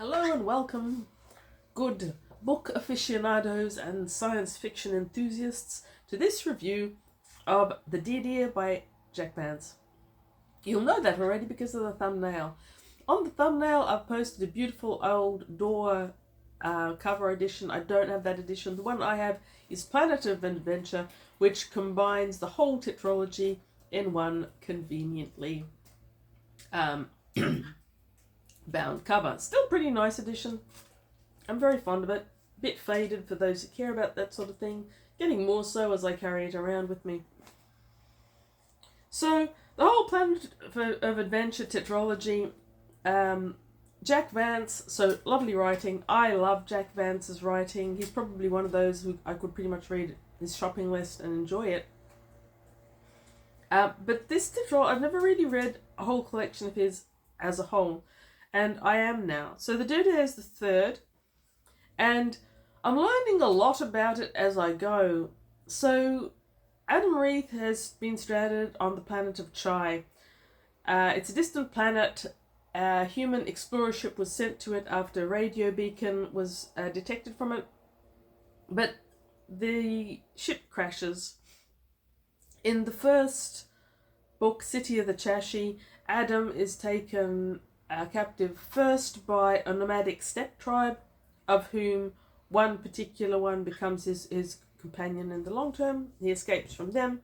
Hello and welcome, good book aficionados and science fiction enthusiasts, to this review of The Dirdir by Jack Vance. You'll know that already because of the thumbnail. On the thumbnail, I've posted a beautiful old door cover edition. I don't have that edition. The one I have is Planet of Adventure, which combines the whole tetralogy in one conveniently bound cover. Still pretty nice edition. I'm very fond of it. Bit faded for those who care about that sort of thing. Getting more so as I carry it around with me. So, the whole Planet of Adventure tetralogy, Jack Vance, so lovely writing. I love Jack Vance's writing. He's probably one of those who I could pretty much read his shopping list and enjoy it. But this tetralogy, I've never really read a whole collection of his as a whole. And I am now. So the Dirdir is the third. And I'm learning a lot about it as I go. So Adam Reith has been stranded on the planet of Tschai. It's a distant planet. A human explorer ship was sent to it after a radio beacon was detected from it. But the ship crashes. In the first book, City of the Tschai, Adam is taken captive first by a nomadic steppe tribe, of whom one particular one becomes his companion in the long term. He escapes from them,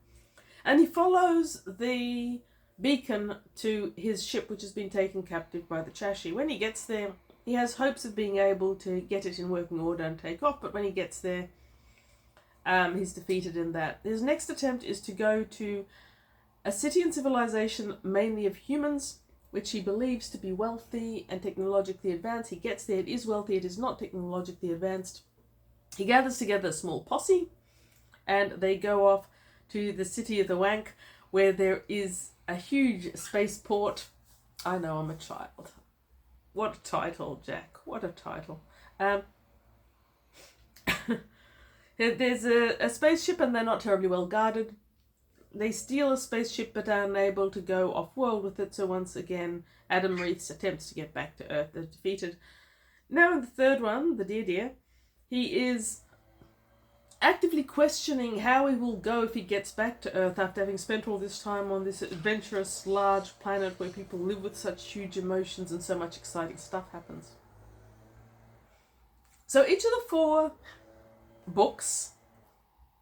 and he follows the beacon to his ship, which has been taken captive by the Tschai. When he gets there, he has hopes of being able to get it in working order and take off, but when he gets there, he's defeated in that. His next attempt is to go to a city and civilization mainly of humans, which he believes to be wealthy and technologically advanced. He gets there, it is wealthy, it is not technologically advanced. He gathers together a small posse, and they go off to the city of the Wank, where there is a huge spaceport. I know, I'm a child. What a title, Jack, what a title. There's a spaceship, and they're not terribly well guarded. They steal a spaceship but are unable to go off-world with it, so once again, Adam Reith's attempts to get back to Earth are defeated. Now in the third one, the Dirdir, he is actively questioning how he will go if he gets back to Earth after having spent all this time on this adventurous, large planet where people live with such huge emotions and so much exciting stuff happens. So each of the 4 books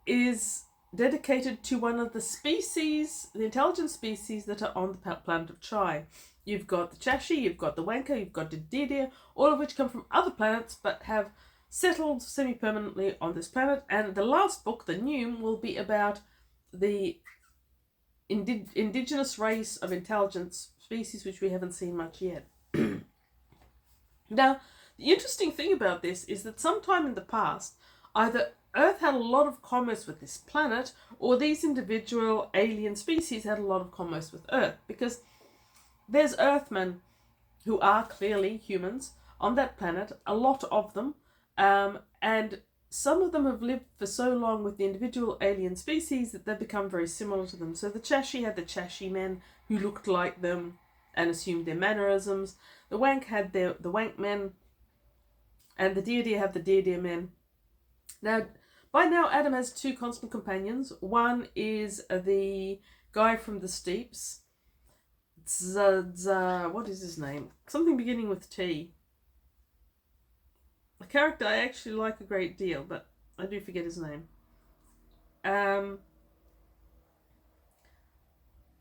is dedicated to one of the species, the intelligent species that are on the planet of Tschai. You've got the Tschai, you've got the Wanker, you've got the Dirdir, all of which come from other planets but have settled semi-permanently on this planet. And the last book, the Neum, will be about the indigenous race of intelligent species, which we haven't seen much yet. Now, the interesting thing about this is that sometime in the past, either Earth had a lot of commerce with this planet, or these individual alien species had a lot of commerce with Earth, because there's Earthmen who are clearly humans on that planet, a lot of them, and some of them have lived for so long with the individual alien species that they've become very similar to them. So the Tschai had the Tschai men who looked like them and assumed their mannerisms. The Wank had the Wank men, and the Dirdir have the Dirdir men. Now, by now, Adam has 2 constant companions. One is the guy from the Steeps. What is his name? Something beginning with T. A character I actually like a great deal, but I do forget his name. And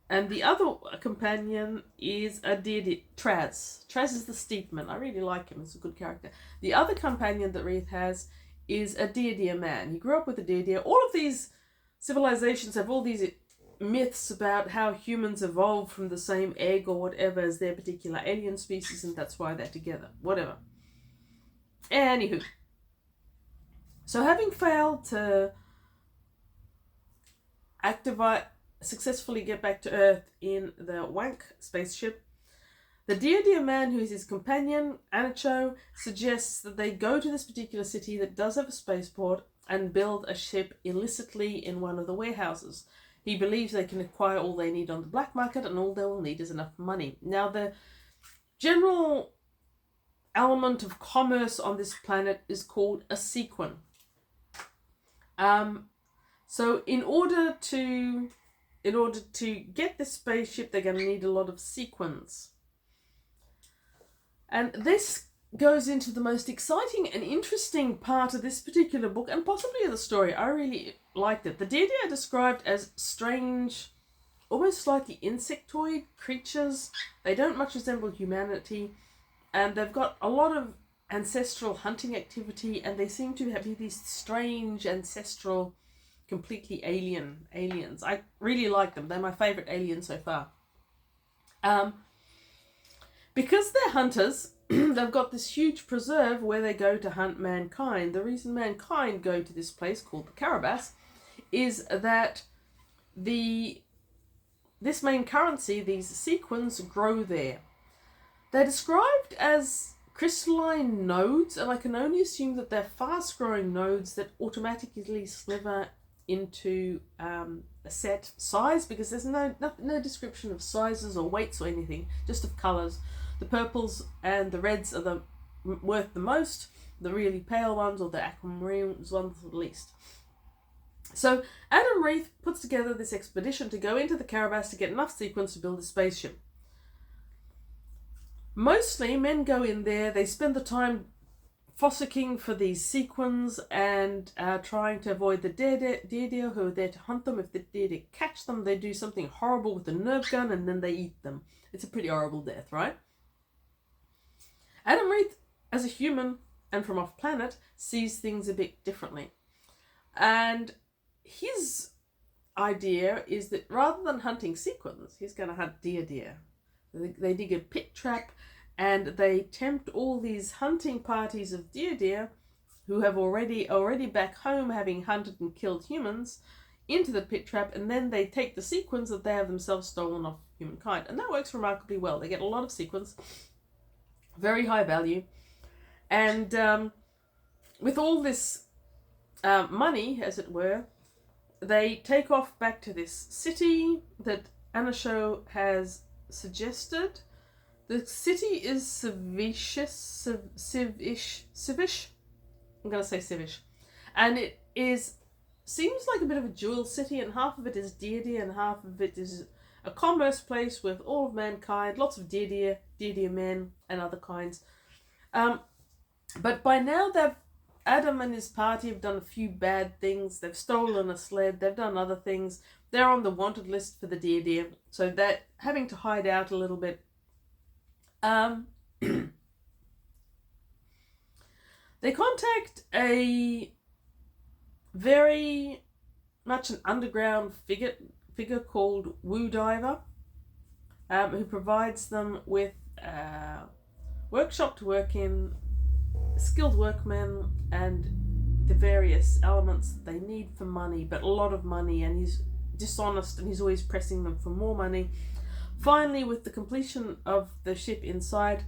the other companion is a Dirdir, Traz. Traz is the Steepman. I really like him. He's a good character. The other companion that Reith has is a Dirdir man. He grew up with a Dirdir. All of these civilizations have all these myths about how humans evolved from the same egg or whatever as their particular alien species, and that's why they're together. Whatever. Anywho. So having failed to successfully get back to Earth in the Wank spaceship, the Dirdir man, who is his companion, Anicho, suggests that they go to this particular city that does have a spaceport and build a ship illicitly in one of the warehouses. He believes they can acquire all they need on the black market, and all they will need is enough money. Now, the general element of commerce on this planet is called a sequin. So in order to get this spaceship, they're going to need a lot of sequins. And this goes into the most exciting and interesting part of this particular book, and possibly the story. I really liked it. The Dirdir are described as strange, almost slightly insectoid creatures. They don't much resemble humanity, and they've got a lot of ancestral hunting activity, and they seem to be these strange ancestral, completely alien aliens. I really like them. They're my favourite aliens so far. Because they're hunters, they've got this huge preserve where they go to hunt mankind. The reason mankind go to this place called the Carabas is that this main currency, these sequins, grow there. They're described as crystalline nodes, and I can only assume that they're fast-growing nodes that automatically sliver into a set size, because there's no description of sizes or weights or anything, just of colours. The purples and the reds are worth the most, the really pale ones or the aquamarine ones the least. So Adam Reith puts together this expedition to go into the Carabas to get enough sequins to build a spaceship. Mostly men go in there, they spend the time fossicking for these sequins and trying to avoid the Dirdir who are there to hunt them. If the Dirdir catch them, they do something horrible with a nerve gun and then they eat them. It's a pretty horrible death, right? Adam Reith, as a human and from off planet, sees things a bit differently. And his idea is that rather than hunting sequins, he's going to hunt Dirdir. They dig a pit trap and they tempt all these hunting parties of Dirdir who have already back home having hunted and killed humans into the pit trap, and then they take the sequins that they have themselves stolen off humankind. And that works remarkably well. They get a lot of sequins, very high value, and with all this money, as it were, they take off back to this city that Anasho has suggested. The city is Civish. I'm going to say Civish. And it seems like a bit of a jewel city, and half of it is Dirdir and half of it is a commerce place with all of mankind, lots of Dirdir men and other kinds. But by now Adam and his party have done a few bad things. They've stolen a sled, they've done other things. They're on the wanted list for the Dirdir, so they're having to hide out a little bit. They contact a very much an underground figure called Woo Diver, who provides them with a workshop to work in, skilled workmen, and the various elements that they need for money, but a lot of money, and he's dishonest and he's always pressing them for more money. Finally, with the completion of the ship inside,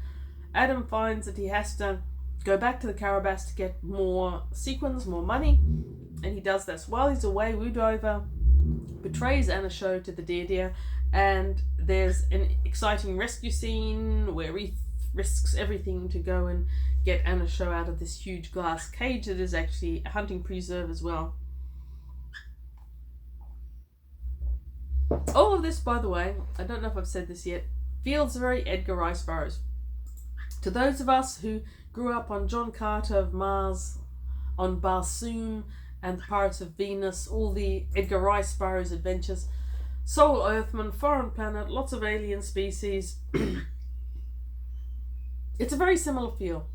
Adam finds that he has to go back to the Carabas to get more sequins, more money, and he does this. While he's away, Woo Diver betrays Anasho to the Dirdir, and there's an exciting rescue scene where he risks everything to go and get Anasho out of this huge glass cage that is actually a hunting preserve as well. All of this, by the way, I don't know if I've said this yet, feels very Edgar Rice Burroughs. To those of us who grew up on John Carter of Mars, on Barsoom and the Pirates of Venus, all the Edgar Rice Burroughs adventures, Soul Earthman, Foreign Planet, lots of alien species. It's a very similar feel.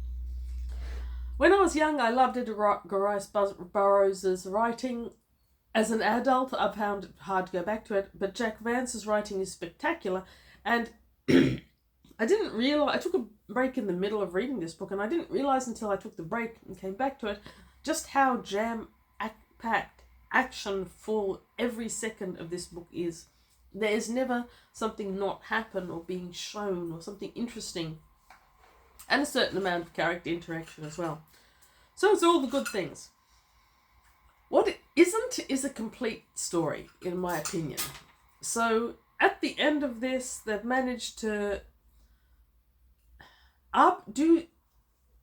When I was young, I loved Edgar Rice Burroughs' writing. As an adult, I found it hard to go back to it, but Jack Vance's writing is spectacular, and I didn't realize, I took a break in the middle of reading this book, and I didn't realize until I took the break and came back to it just how jam-packed, action-full every second of this book is. There is never something not happen or being shown or something interesting, and a certain amount of character interaction as well. So it's all the good things. What it isn't is a complete story, in my opinion. So at the end of this, they've managed to do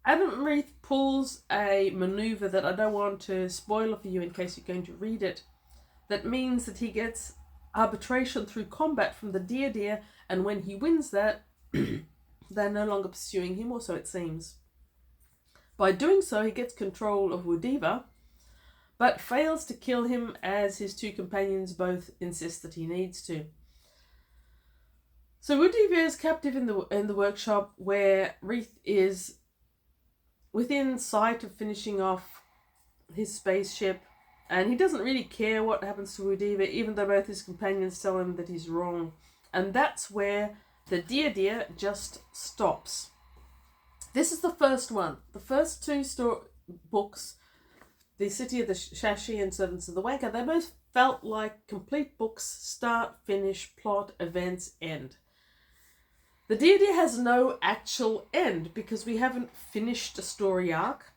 Adam Reith pulls a maneuver that I don't want to spoil for you in case you're going to read it. That means that he gets arbitration through combat from the Dirdir, and when he wins that, they're no longer pursuing him, or so it seems. By doing so, he gets control of Wudiva, but fails to kill him as his two companions both insist that he needs to. So Wudiva is captive in the workshop, where Reith is within sight of finishing off his spaceship, and he doesn't really care what happens to Wudiva, even though both his companions tell him that he's wrong. And that's where the Dirdir just stops. This is the first one. The first two books, The City of the Tschai and Servants of the Wanker, they both felt like complete books, start, finish, plot, events, end. The Dirdir has no actual end because we haven't finished a story arc.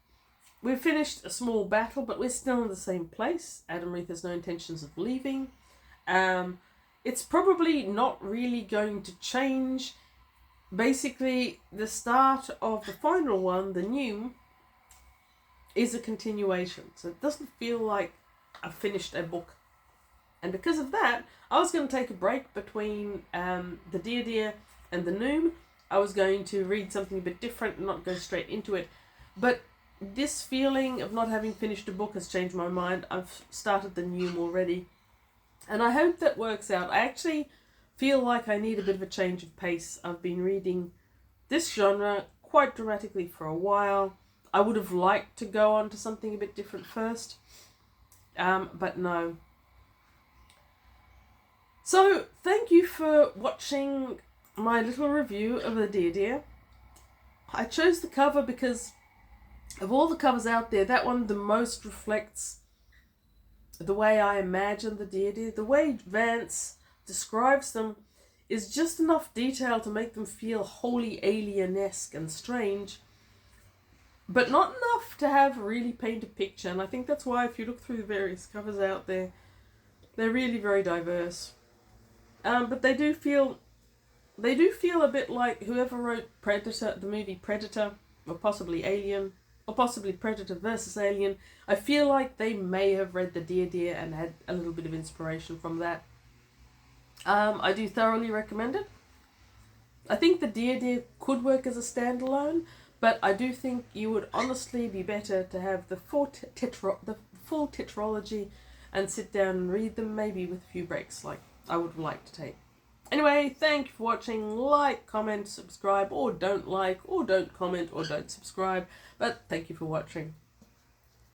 We've finished a small battle, but we're still in the same place. Adam Reith has no intentions of leaving. It's probably not really going to change. Basically, the start of the final one, the new, is a continuation. So it doesn't feel like I've finished a book. And because of that, I was going to take a break between the Dirdir and the Noom. I was going to read something a bit different and not go straight into it. But this feeling of not having finished a book has changed my mind. I've started the Noom already. And I hope that works out. I actually feel like I need a bit of a change of pace. I've been reading this genre quite dramatically for a while. I would have liked to go on to something a bit different first. But no. So, thank you for watching my little review of the Dirdir. I chose the cover because of all the covers out there, that one the most reflects the way I imagine the Dirdir. The way Vance describes them is just enough detail to make them feel wholly alien-esque and strange, but not enough to have really paint a picture. And I think that's why if you look through the various covers out there, they're really very diverse. But they do feel a bit like whoever wrote Predator, the movie Predator, or possibly Alien, or possibly Predator versus Alien. I feel like they may have read the Dirdir and had a little bit of inspiration from that. I do thoroughly recommend it. I think the Dirdir could work as a standalone, but I do think you would honestly be better to have the full tetralogy and sit down and read them, maybe with a few breaks like I would like to take. Anyway, thank you for watching. Like, comment, subscribe, or don't like, or don't comment, or don't subscribe. But thank you for watching.